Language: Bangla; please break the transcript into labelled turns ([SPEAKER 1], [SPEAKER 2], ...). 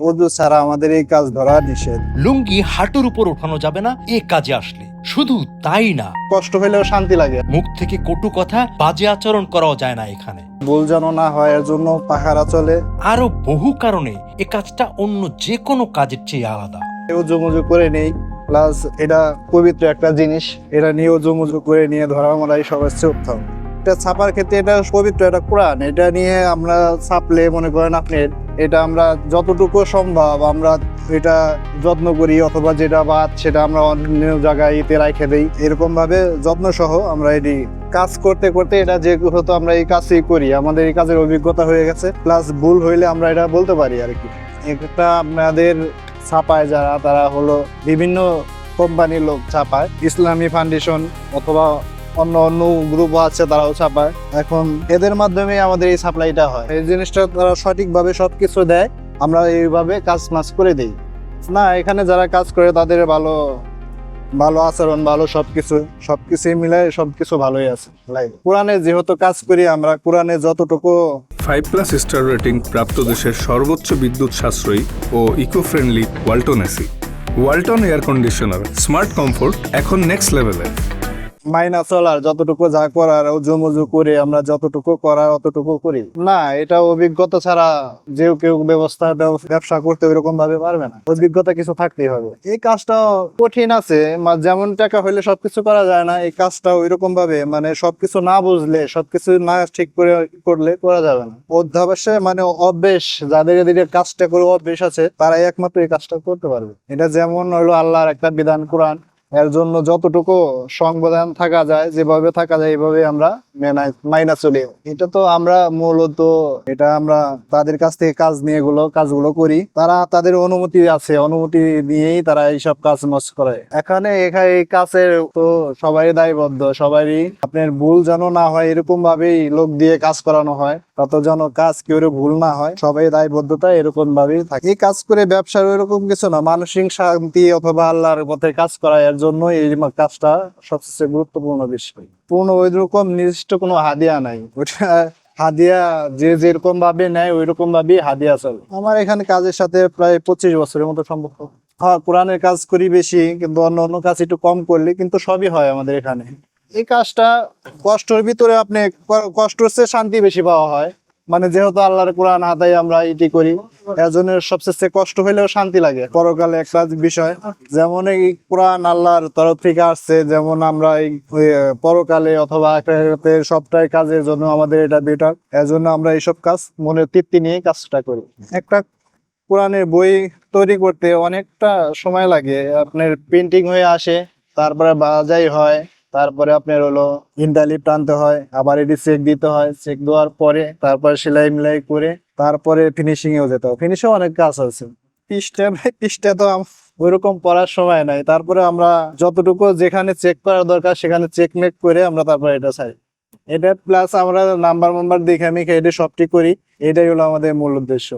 [SPEAKER 1] অজু ছাড়া আমাদের এই কাজ ধরা নিষেধ।
[SPEAKER 2] লুঙ্গি হাঁটুর উপর ওঠানো যাবে না এ কাজে আসলে। শুধু তাই না,
[SPEAKER 1] কষ্ট হইলেও শান্তি লাগে।
[SPEAKER 2] মুখ থেকে কটু কথা, বাজে আচরণ করাও যায় না এখানে।
[SPEAKER 1] ভুল যেন না হয় এর জন্য পাহারা চলে।
[SPEAKER 2] আরো বহু কারণে এ কাজটা অন্য যে কোনো কাজের চেয়ে আলাদা।
[SPEAKER 1] উজু মুজু করে নেই, প্লাস এটা পবিত্র একটা জিনিস, এটা নিয়ে উজু মুজু করে নিয়ে ধরা মারাই সবচেয়ে উত্তম। এটা ছাপার ক্ষেত্রে এটা পবিত্র একটা কোরআন, এটা নিয়ে আমরা ছাপলে মনে করেন আপনি এটা আমরা যতটুকু সম্ভব আমরা এটা যত্ন করি, অথবা যেটা বাদ সেটা আমরা অন্য জায়গায় ইতে রাখে দিই। এরকম ভাবে যত্ন সহ আমরা এটি কাজ করতে করতে এটা যেহেতু আমরা এই কাজই করি, আমাদের এই কাজের অভিজ্ঞতা হয়ে গেছে, প্লাস ভুল হইলে আমরা এটা বলতে পারি আর কি। এটা আপনাদের ছাপায় যারা, তারা হলো বিভিন্ন কোম্পানির লোক ছাপায়, ইসলামী ফাউন্ডেশন অথবা অন্য অন্য গ্রুপ আছে তারাও ছাপায়। এখন এদের মাধ্যমে আমাদের এই সাপ্লাইটা হয়। এই জিনিসটা তারা সঠিকভাবে সবকিছু দেয়, আমরা এইভাবে কাজ মাস করে দিই না। এখানে যারা কাজ করে তাদের ভালো ভালো আচরণ, ভালো সবকিছু মিলে সবকিছু ভালোই আছে। কোরআনে যেহেতু কাজ করি আমরা, কোরআনে যতটুকু
[SPEAKER 3] 5+ স্টার রেটিং প্রাপ্ত দেশের সর্বোচ্চ বিদ্যুৎ সাশ্রয়ী ও eco friendly Walton AC, Walton air conditioner, smart comfort এখন নেক্সট লেভেলে।
[SPEAKER 1] মাইনা চলার যতটুকু যা করার জমুজু করে আমরা যতটুকু করার অতটুকু করি না। এটা অভিজ্ঞতা ছাড়া যে কেউ ব্যবসা করতে ওইরকম ভাবে পারবে না, অভিজ্ঞতা কিছু থাকতেই হবে। এই কাজটা কঠিন আছে, যেমন টাকা হইলে সবকিছু করা যায় না, এই কাজটা ওইরকম ভাবে মানে সবকিছু না বুঝলে, সবকিছু না ঠিক করে করলে করা যাবে না। অধ্যাবসে মানে অভ্যেস, যাদের এদিকে কাজটা করে অভ্যেস আছে তারাই একমাত্র এই কাজটা করতে পারবে। এটা যেমন হলো আল্লাহর একটা বিধান কোরআন, এর জন্য যতটুকু সংবিধান থাকা যায়, যেভাবে থাকা যায় এইভাবে আমরা মাইনা চলি। এটা তো আমরা মূলত এটা আমরা তাদের কাছ থেকে কাজ নিয়ে কাজগুলো করি, তারা তাদের অনুমতি আছে, অনুমতি নিয়েই তারা এইসব কাজ করে। এখানে এই কাজের তো সবাই দায়বদ্ধ, সবারই আপনার ভুল যেন না হয় এরকম ভাবেই লোক দিয়ে কাজ করানো হয়, তত যেন কাজ কেউ ভুল না হয়, সবাই দায়বদ্ধতা এরকম ভাবেই থাকে। এই কাজ করে ব্যবসার ওইরকম কিছু না, মানসিক শান্তি অথবা আল্লাহর পথে কাজ করা, এর জন্য এই কাজটা সবচেয়ে গুরুত্বপূর্ণ বিষয়। ওইরকম নির্দিষ্ট কোনো হাদিয়া নাই, ওটা হাদিয়া যে যেরকম ভাবে নেয় ওইরকম ভাবেই হাদিয়া চলে। আমার এখানে কাজের সাথে প্রায় 25 বছরের মতো সম্পর্ক। হ্যাঁ, কোরআনের কাজ করি বেশি, কিন্তু অন্য অন্য কাজ একটু কম করলে কিন্তু সবই হয় আমাদের এখানে। এই কাজটা কষ্টের ভিতরে আপনি কষ্ট হচ্ছে, শান্তি বেশি পাওয়া হয়, মানে যেহেতু আল্লাহর কোরআন হাতাই আমরা এটি করি, এর জন্য সবচেয়ে কষ্ট হইলেও শান্তি লাগে। পরকালে একটা বিষয়, যেমন এই কোরআন আল্লাহর তরফ থেকে আসছে, যেমন আমরা এই পরকালে অথবা সবটাই কাজের জন্য আমাদের এটা বেটার, এর জন্য আমরা এইসব কাজ মনে তৃপ্তি নিয়ে কাজটা করি। একটা কোরআনের বই তৈরি করতে অনেকটা সময় লাগে, আপনার প্রিন্টিং হয়ে আসে, তারপরে বাজাই হয়, তারপরে আপনার হলো ইন্টারলিপ টানতে হয়, আবার এটি চেক দিতে হয়, চেক দেওয়ার পরে তারপরে সেলাই মিলাই করে তারপরে ফিনিশিং এও যেতে হয়। ফিনিশিং অনেক কাজ আছে, পৃষ্ঠা তো ওইরকম পড়ার সময় নাই। তারপরে আমরা যতটুকু যেখানে চেক করার দরকার সেখানে চেক মেক করে আমরা তারপরে এটা চাই। এটা প্লাস আমরা নাম্বার দেখে আমি এটা সবটি করি, এটাই হলো আমাদের মূল উদ্দেশ্য।